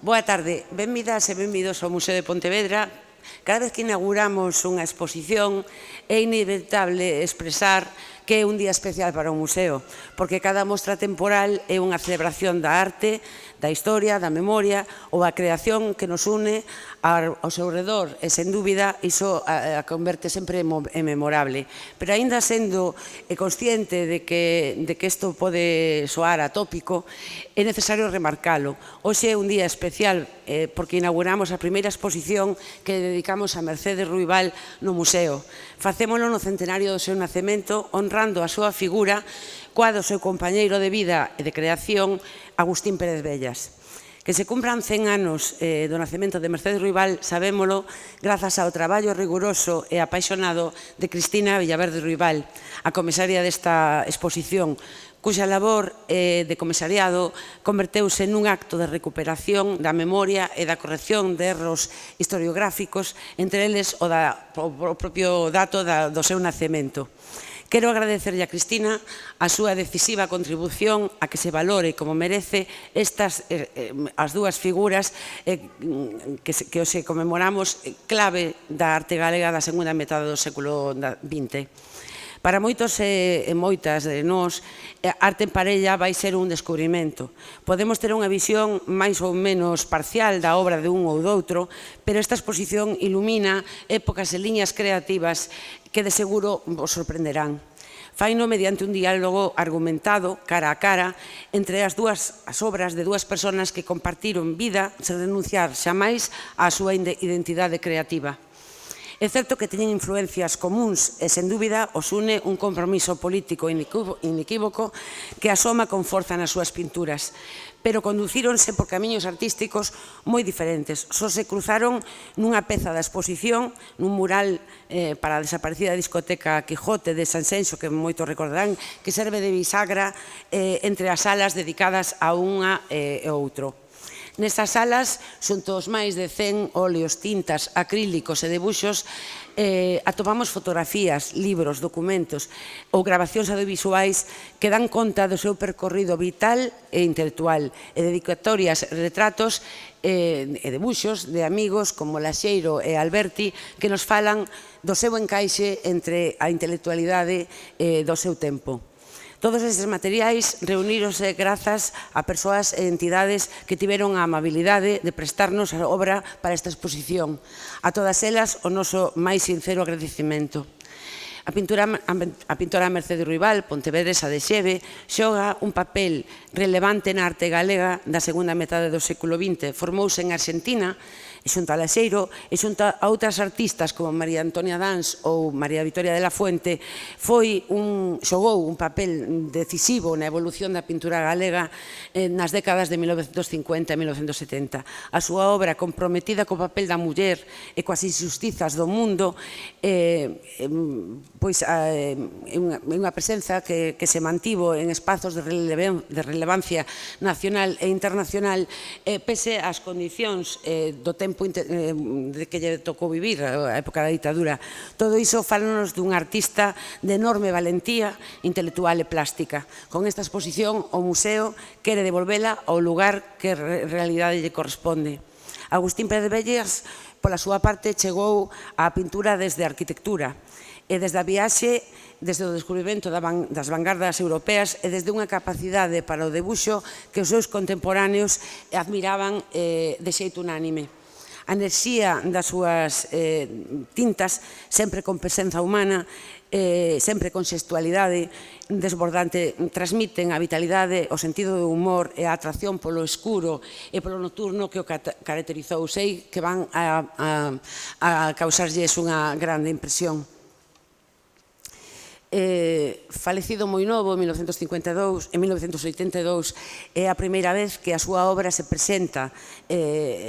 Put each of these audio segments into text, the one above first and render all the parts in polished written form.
Boa tarde, benvidas e benvidos ao Museo de Pontevedra. Cada vez que inauguramos unha exposición é inevitable expresar que é un día especial para o museo, porque cada mostra temporal é unha celebración da arte, da historia, da memoria ou a creación que nos une ao seu redor e, sen dúbida, iso a converte sempre en memorable. Pero, aínda sendo consciente de que isto pode soar atópico, é necesario remarcalo. Hoxe é un día especial porque inauguramos a primeira exposición que dedicamos a Mercedes Ruibal no museo. Facémolo no centenario do seu nacemento, honrando a súa figura coa do seu compañeiro de vida e de creación, Agustín Pérez Bellas. Que se cumpran 100 anos do nacemento de Mercedes Ruibal, sabémolo grazas ao traballo riguroso e apaixonado de Cristina Villaverde Ruibal, a comisaria desta exposición, cuxa labor de comisariado converteuse nun acto de recuperación da memoria e da corrección de erros historiográficos, entre eles o propio dato do seu nacemento. Quero agradecerlle a Cristina a súa decisiva contribución a que se valore como merece as dúas figuras que hoxe conmemoramos clave da arte galega da segunda metade do século XX. Para moitos e moitas de nós, arte en parella vai ser un descubrimento. Podemos ter unha visión máis ou menos parcial da obra de un ou doutro, pero esta exposición ilumina épocas e liñas creativas que de seguro vos sorprenderán. Faino mediante un diálogo argumentado, cara a cara, entre as obras de dúas persoas que compartiron vida sen renunciar xamais á súa identidade creativa. É certo que teñen influencias comuns e, sen dúbida, os une un compromiso político inequívoco que asoma con forza nas súas pinturas, pero conducíronse por camiños artísticos moi diferentes. Só se cruzaron nunha peza da exposición, nun mural para a desaparecida discoteca Quijote de Sanxenxo, que moitos recordarán, que serve de bisagra entre as salas dedicadas a unha e outro. Nestas salas, xunto aos máis de 100 óleos, tintas, acrílicos e debuxos, atopamos fotografías, libros, documentos ou grabacións audiovisuais que dan conta do seu percorrido vital e intelectual, e dedicatorias, retratos e debuxos de amigos como Laxeiro e Alberti que nos falan do seu encaixe entre a intelectualidade do seu tempo. Todos estes materiais reuníronse grazas a persoas e entidades que tiveron a amabilidade de prestarnos a obra para esta exposición. A todas elas, o noso máis sincero agradecimento. A pintora Mercedes Ruibal, pontevedresa de Xeve, xoga un papel relevante na arte galega da segunda metade do século XX. Formouse en Argentina, xunto a Laxeiro e xunto a outras artistas como María Antonia Dans ou María Victoria de la Fuente, xogou un papel decisivo na evolución da pintura galega nas décadas de 1950 e 1970. A súa obra, comprometida co papel da muller e coas injustizas do mundo, é unha presenza que se mantivo en espazos de relevancia nacional e internacional pese ás condicións do tempo de que lle tocou vivir, a época da ditadura. Todo iso fálanos dun artista de enorme valentía intelectual e plástica. Con esta exposición, o museo quere devolvela ao lugar que en realidade lle corresponde. Agustín Pérez Bellas, pola súa parte, chegou á pintura desde a arquitectura e desde a viaxe, desde o descubrimento das vanguardas europeas e desde unha capacidade para o debuxo que os seus contemporáneos admiraban de xeito unánime. A enerxía das súas tintas, sempre con presenza humana, sempre con xestualidade desbordante, transmiten a vitalidade, o sentido do humor e a atracción polo escuro e polo nocturno que o caracterizou. Sei que van a causarlles unha grande impresión. Falecido moi novo, en 1982, é a primeira vez que a súa obra se presenta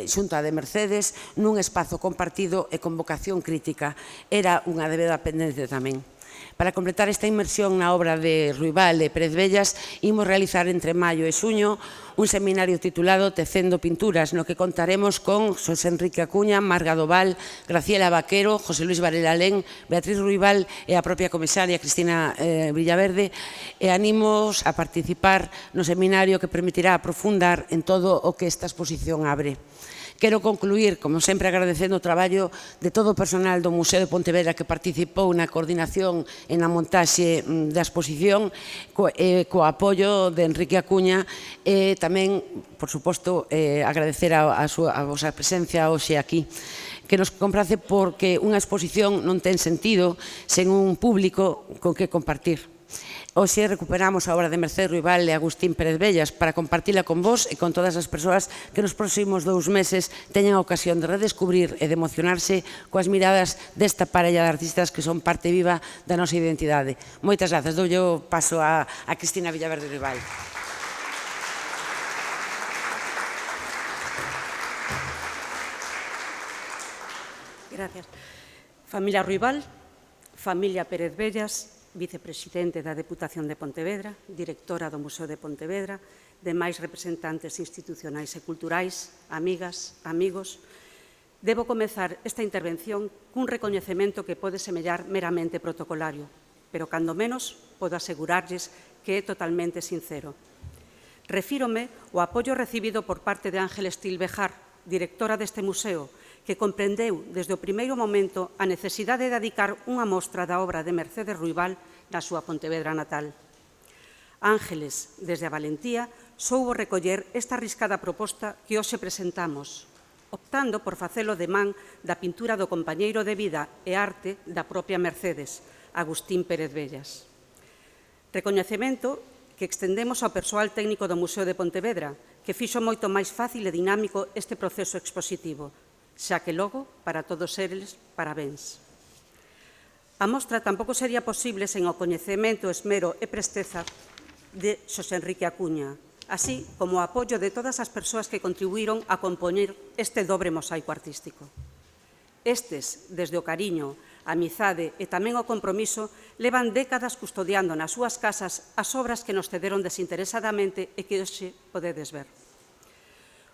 xunto a de Mercedes nun espazo compartido e con vocación crítica. Era unha débeda pendente tamén. Para completar esta inmersión na obra de Ruibal e Pérez Vellas, imos realizar entre maio e xuño un seminario titulado Tecendo Pinturas, no que contaremos con Xosé Enrique Acuña, Marga Doval, Graciela Vaquero, José Luis Varela Alén, Beatriz Ruibal e a propia comisaria Cristina Villaverde, e animos a participar no seminario que permitirá aprofundar en todo o que esta exposición abre. Quero concluir, como sempre, agradecendo o traballo de todo o personal do Museo de Pontevedra que participou na coordinación e na montaxe da exposición, co apoio de Enrique Acuña, e tamén, por suposto, agradecer a vosa presencia hoxe aquí, que nos comprace porque unha exposición non ten sentido sen un público con que compartir. Hoxe recuperamos a obra de Mercé Ruibal e Agustín Pérez Vellas para compartila con vos e con todas as persoas que nos próximos 2 meses teñan a ocasión de redescubrir e de emocionarse coas miradas desta parella de artistas que son parte viva da nosa identidade. Moitas grazas. Doulle o paso a Cristina Villaverde Ruibal. Gracias. Familia Ruibal, familia Pérez Vellas, vicepresidente da Deputación de Pontevedra, directora do Museo de Pontevedra, demais representantes institucionais e culturais, amigas, amigos. Debo comezar esta intervención cun recoñecemento que pode semellar meramente protocolario, pero cando menos podo asegurarlles que é totalmente sincero. Refírome ao apoio recibido por parte de Ángel Estil Bejar, directora deste museo, que comprendeu desde o primeiro momento a necesidade de dedicar unha mostra da obra de Mercedes Ruibal na súa Pontevedra natal. Ángeles, desde a valentía, soubo recoller esta arriscada proposta que hoxe presentamos, optando por facelo de man da pintura do compañeiro de vida e arte da propia Mercedes, Agustín Pérez Vellas. Recoñecemento que extendemos ao persoal técnico do Museo de Pontevedra, que fixo moito máis fácil e dinámico este proceso expositivo, xa que logo, para todos eles, parabéns. A mostra tampouco sería posible sen o coñecemento, esmero e presteza de Xosé Enrique Acuña, así como o apoio de todas as persoas que contribuíron a compoñer este dobre mosaico artístico. Estes, desde o cariño, a amizade e tamén o compromiso, levan décadas custodiando nas súas casas as obras que nos cederon desinteresadamente e que hoxe podedes ver.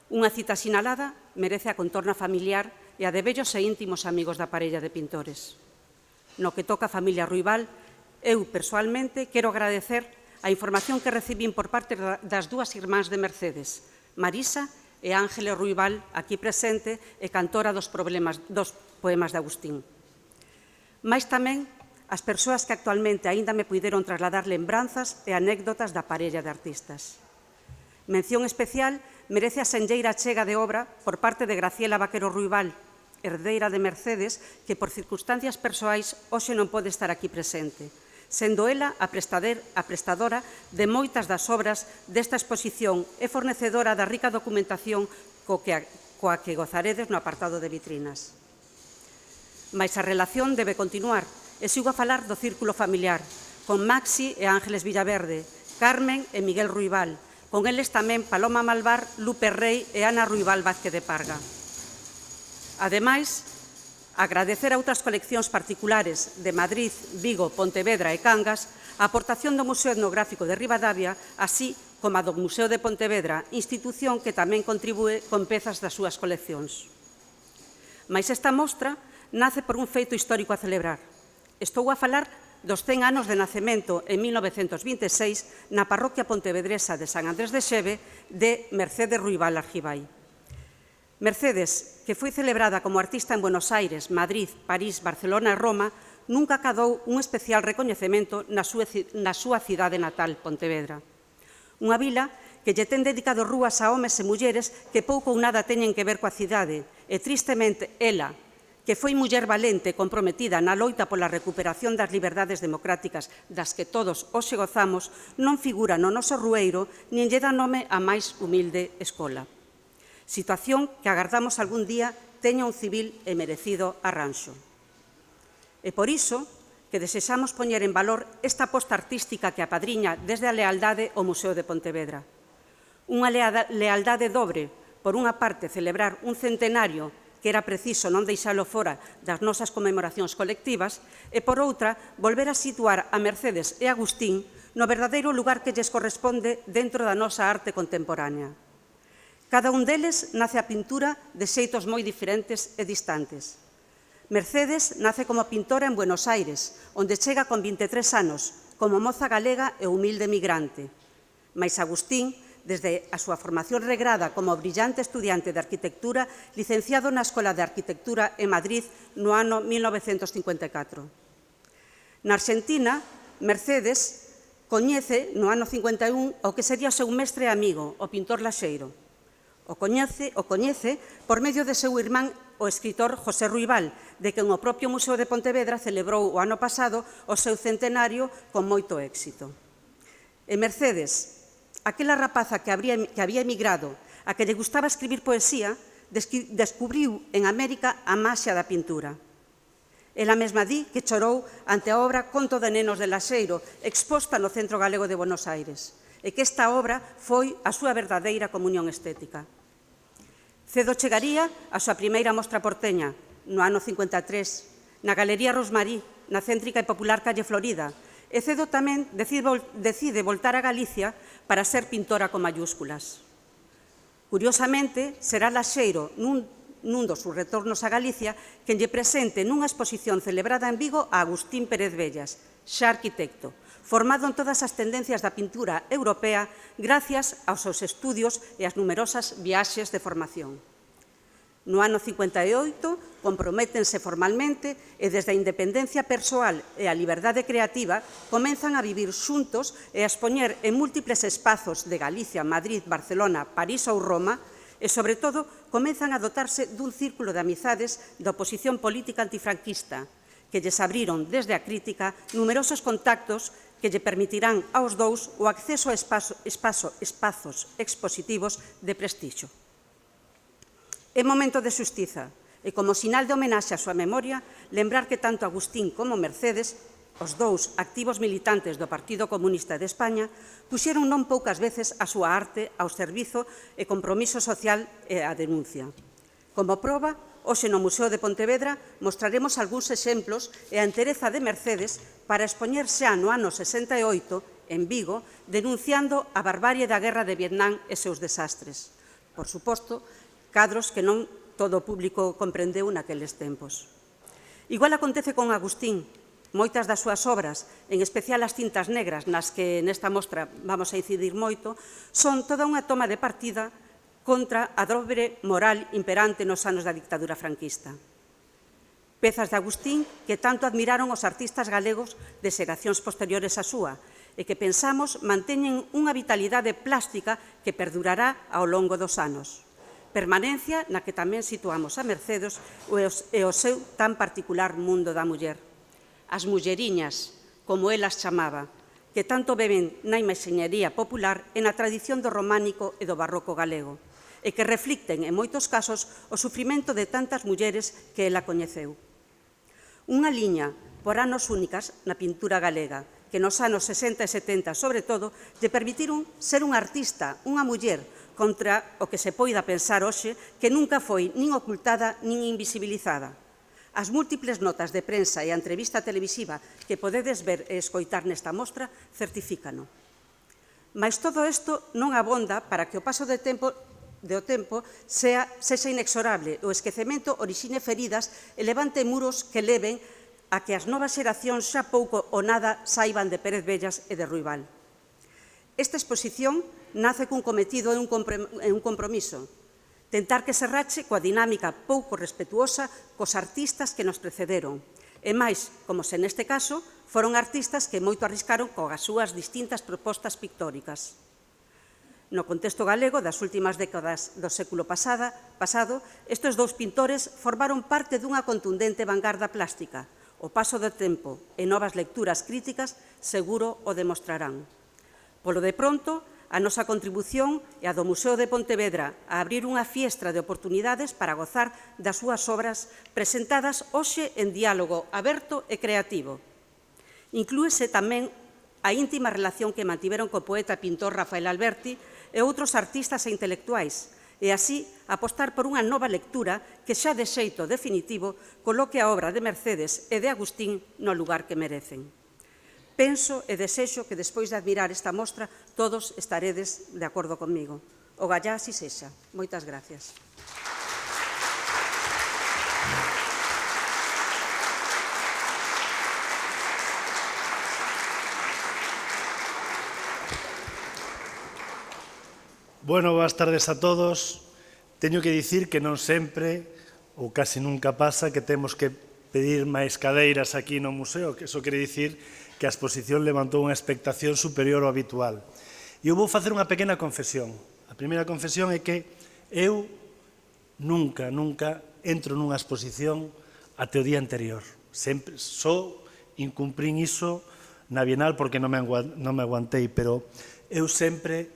Unha cita sinalada merece a contorna familiar e a de vellos e íntimos amigos da parella de pintores. No que toca a familia Ruibal, eu, persoalmente, quero agradecer a información que recibín por parte das dúas irmáns de Mercedes, Marisa e Ángeles Ruibal, aquí presente e cantora dos poemas de Agustín. Mais tamén as persoas que actualmente aínda me puideron trasladar lembranzas e anécdotas da parella de artistas. Mención especial merece a senlleira achega de obra por parte de Graciela Vaquero Ruibal, herdeira de Mercedes, que por circunstancias persoais hoxe non pode estar aquí presente, sendo ela a prestadora de moitas das obras desta exposición e fornecedora da rica documentación coa que gozaredes no apartado de vitrinas. Mais a relación debe continuar e sigo a falar do círculo familiar, con Maxi e Ángeles Villaverde, Carmen e Miguel Ruibal, con eles tamén Paloma Malvar, Lupe Rei e Ana Ruibal Vázquez de Parga. Ademais, agradecer a outras coleccións particulares de Madrid, Vigo, Pontevedra e Cangas a aportación do Museo Etnográfico de Ribadavia, así como a do Museo de Pontevedra, institución que tamén contribúe con pezas das súas coleccións. Mais esta mostra nace por un feito histórico a celebrar. Estou a falar dos 100 anos de nacemento en 1926 na parroquia pontevedresa de San Andrés de Xeve de Mercedes Ruibal Argibay. Mercedes, que foi celebrada como artista en Buenos Aires, Madrid, París, Barcelona e Roma, nunca acadou un especial recoñecemento na súa cidade natal, Pontevedra. Unha vila que lle ten dedicado rúas a homes e mulleres que pouco ou nada teñen que ver coa cidade, e tristemente ela, que foi muller valente e comprometida na loita pola recuperación das liberdades democráticas das que todos hoxe gozamos, non figura no noso rueiro nin lle dá nome a máis humilde escola. Situación que agardamos algún día teña un civil e merecido arranxo. E por iso que desexamos poñer en valor esta aposta artística que apadriña desde a lealdade o Museo de Pontevedra. Unha lealdade dobre, por unha parte, celebrar un centenario que era preciso non deixalo fora das nosas conmemoracións colectivas, e, por outra, volver a situar a Mercedes e Agustín no verdadeiro lugar que lles corresponde dentro da nosa arte contemporánea. Cada un deles nace a pintura de xeitos moi diferentes e distantes. Mercedes nace como pintora en Buenos Aires, onde chega con 23 anos, como moza galega e humilde migrante. Mais Agustín, desde a súa formación regrada como brillante estudiante de arquitectura, licenciado na Escola de Arquitectura en Madrid no ano 1954. Na Argentina, Mercedes coñece no ano 51 o que sería o seu mestre e amigo, o pintor Laxeiro. O coñece por medio de seu irmán, o escritor José Ruibal, de quen o propio Museo de Pontevedra celebrou o ano pasado o seu centenario con moito éxito. E Mercedes, aquela rapaza que había emigrado, a que lle gustaba escribir poesía, descubriu en América a maxia da pintura. Ela mesma di que chorou ante a obra Conto de nenos de Laxeiro, exposta no Centro Galego de Buenos Aires, e que esta obra foi a súa verdadeira comunión estética. Cedo chegaría a súa primeira mostra porteña, no ano 53, na Galería Rosmarí, na céntrica e popular Calle Florida, e cedo tamén decide voltar a Galicia para ser pintora con mayúsculas. Curiosamente, será Laxeiro, nun dos seus retornos a Galicia, quen lle presente nunha exposición celebrada en Vigo a Agustín Pérez Bellas, xa arquitecto, formado en todas as tendencias da pintura europea gracias aos seus estudios e ás numerosas viaxes de formación. No ano 58, comprométense formalmente e desde a independencia persoal e a liberdade creativa comenzan a vivir xuntos e a expoñer en múltiples espazos de Galicia, Madrid, Barcelona, París ou Roma e, sobre todo, comenzan a dotarse dun círculo de amizades da oposición política antifranquista que lles abriron desde a crítica numerosos contactos que lle permitirán aos dous o acceso a espazos expositivos de prestixio. É momento de xustiza e, como sinal de homenaxe á súa memoria, lembrar que tanto Agustín como Mercedes, os dous activos militantes do Partido Comunista de España, puxeron non poucas veces a súa arte ao servizo e compromiso social e a denuncia. Como proba, hoxe no Museo de Pontevedra mostraremos algúns exemplos e a entereza de Mercedes para expoñer xa no ano 68, en Vigo, denunciando a barbarie da guerra de Vietnam e seus desastres. Por suposto, cadros que non todo o público comprendeu naqueles tempos. Igual acontece con Agustín. Moitas das súas obras, en especial as cintas negras, nas que nesta mostra vamos a incidir moito, son toda unha toma de partida contra a dobre moral imperante nos anos da dictadura franquista. Pezas de Agustín que tanto admiraron os artistas galegos de xeracións posteriores á súa e que pensamos manteñen unha vitalidade plástica que perdurará ao longo dos anos. Permanencia na que tamén situamos a Mercedes e o seu tan particular mundo da muller. As mulleriñas, como elas chamaba, que tanto beben na imaxeñería popular e na tradición do románico e do barroco galego, e que reflicten, en moitos casos, o sufrimento de tantas mulleres que ela coñeceu. Unha liña por anos únicas na pintura galega, que nos anos 60 e 70, sobre todo, lle permitiron ser unha artista, unha muller, contra o que se poida pensar hoxe que nunca foi nin ocultada nin invisibilizada. As múltiples notas de prensa e a entrevista televisiva que podedes ver e escoitar nesta mostra certifícano. Mais todo isto non abonda para que o paso do tempo sexa inexorable, o esquecemento orixine feridas e levante muros que leven a que as novas xeracións xa pouco ou nada saiban de Pérez Bellas e de Ruibal. Esta exposición nace cun cometido e un compromiso, tentar que se rache coa dinámica pouco respetuosa cos artistas que nos precederon, e máis, como se neste caso, foron artistas que moito arriscaron coas súas distintas propostas pictóricas. No contexto galego das últimas décadas do século pasado, estes dous pintores formaron parte dunha contundente vanguarda plástica. O paso do tempo e novas lecturas críticas seguro o demostrarán. Polo de pronto, a nosa contribución é a do Museo de Pontevedra a abrir unha fiestra de oportunidades para gozar das súas obras presentadas hoxe en diálogo aberto e creativo. Inclúese tamén a íntima relación que mantiveron co poeta e pintor Rafael Alberti e outros artistas e intelectuais e así apostar por unha nova lectura que xa de xeito definitivo coloque a obra de Mercedes e de Agustín no lugar que merecen. Penso e desexo que despois de admirar esta mostra todos estaredes de acordo comigo. Ogallá así sexa. Moitas gracias. Bueno, boas tardes a todos. Teño que dicir que non sempre, ou casi nunca pasa, que temos que pedir máis cadeiras aquí no museo, que iso quere dicir que a exposición levantou unha expectación superior ao habitual. E eu vou facer unha pequena confesión. A primeira confesión é que eu nunca entro nunha exposición até o día anterior. Sempre só incumprín iso na Bienal porque non me aguantei, pero eu sempre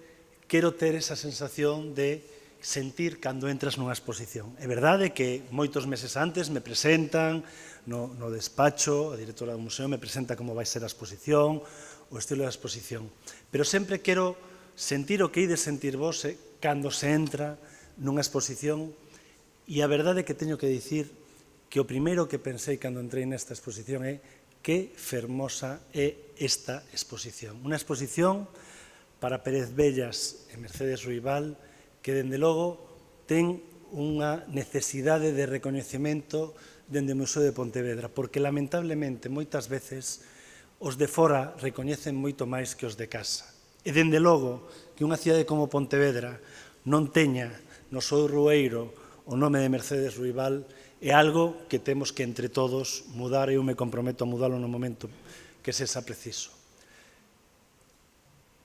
quero ter esa sensación de sentir cando entras nunha exposición. É verdade que moitos meses antes me presentan no despacho, a directora do museo me presenta como vai ser a exposición, o estilo da exposición. Pero sempre quero sentir o que ides sentir vos cando se entra nunha exposición, e a verdade é que teño que dicir que o primeiro que pensei cando entrei nesta exposición é que fermosa é esta exposición. Unha exposición para Pérez Bellas e Mercedes Ruibal que, dende logo, ten unha necesidade de recoñecemento dende o Museo de Pontevedra, porque, lamentablemente, moitas veces os de fora recoñecen moito máis que os de casa. E, dende logo, que unha cidade como Pontevedra non teña no seu rueiro o nome de Mercedes Ruibal é algo que temos que, entre todos, mudar, e eu me comprometo a mudalo no momento que sexa preciso.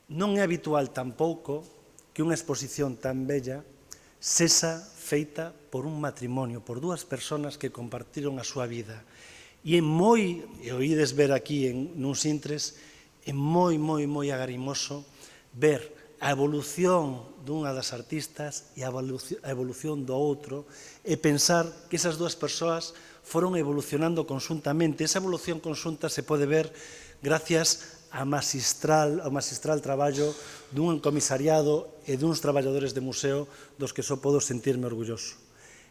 Non é habitual tampouco que unha exposición tan bella sexa feita por un matrimonio, por dúas persoas que compartiron a súa vida. E oídes ver aquí nuns intres, é moi agarimoso ver a evolución dunha das artistas e a evolución do outro e pensar que esas dúas persoas foron evolucionando conxuntamente. Esa evolución conxunta se pode ver gracias ao magistral traballo dun comisariado e duns traballadores de museo dos que só podo sentirme orgulloso.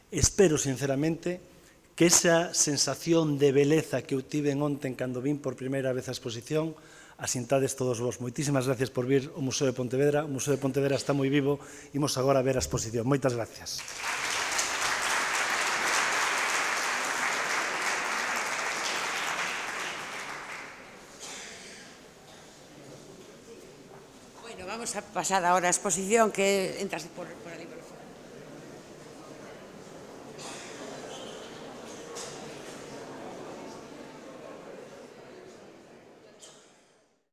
Espero, sinceramente, que esa sensación de beleza que eu tive onte cando vin por primeira vez a exposición a sintades todos vos. Moitísimas gracias por vir ao Museo de Pontevedra. O Museo de Pontevedra está moi vivo. Imos agora a ver a exposición. Moitas gracias. Vamos a pasar ahora a exposición que entras por